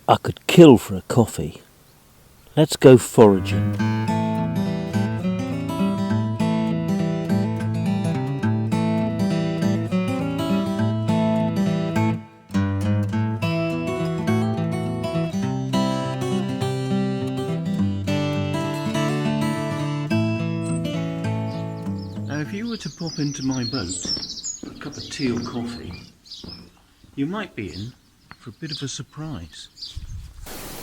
I could kill for a coffee. Let's go foraging. Now if you were to pop into my boat for a cup of tea or coffee, you might be in for a bit of a surprise.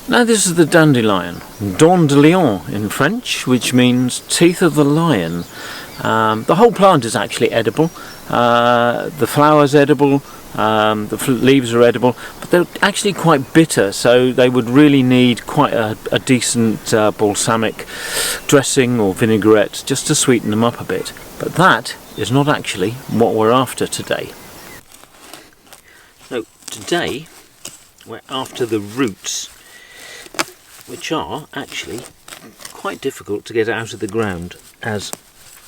Now this is the dandelion, dents de lion in French, which means teeth of the lion. The whole plant is actually edible. The flower's edible, the leaves are edible, but they're actually quite bitter, so they would really need quite a decent balsamic dressing or vinaigrette just to sweeten them up a bit. But that is not actually what we're after today. So today we're after the roots, which are actually quite difficult to get out of the ground, as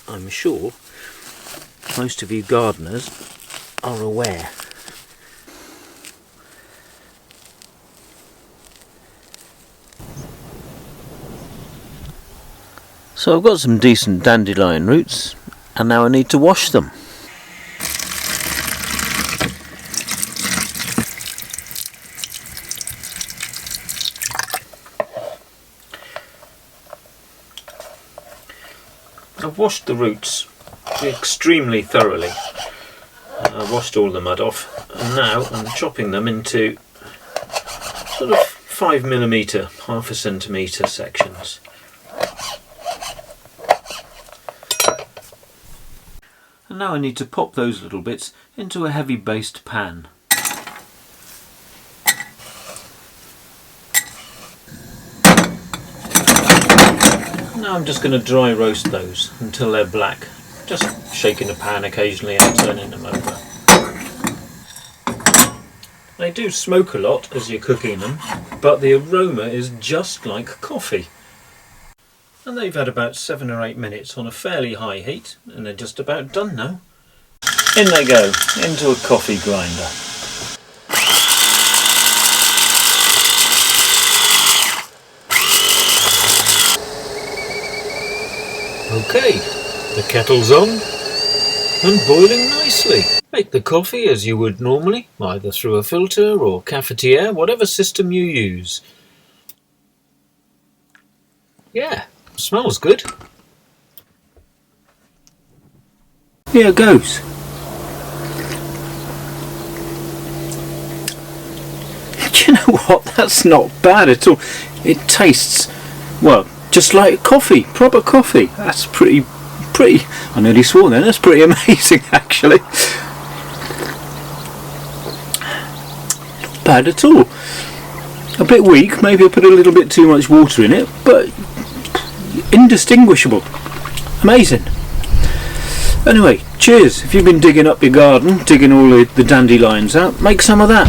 I'm sure most of you gardeners are aware. So I've got some decent dandelion roots, and now I need to wash them. I've washed the roots extremely thoroughly. I've washed all the mud off, and now I'm chopping them into sort of 5mm, half a centimetre sections. And now I need to pop those little bits into a heavy based pan. Now I'm just going to dry roast those until they're black, just shaking the pan occasionally and turning them over. They do smoke a lot as you're cooking them, but the aroma is just like coffee. And they've had about 7 or 8 minutes on a fairly high heat, and they're just about done now. In they go, into a coffee grinder. Okay, the kettle's on and boiling nicely. Make the coffee as you would normally, either through a filter or cafetiere, whatever system you use. Yeah, smells good. Here goes. Do you know what? That's not bad at all. It tastes, well, just like coffee, proper coffee. That's pretty, I nearly swore then, that's pretty amazing actually. Not bad at all. A bit weak, maybe I put a little bit too much water in it, but indistinguishable. Amazing. Anyway, cheers. If you've been digging up your garden, digging all the dandelions out, make some of that.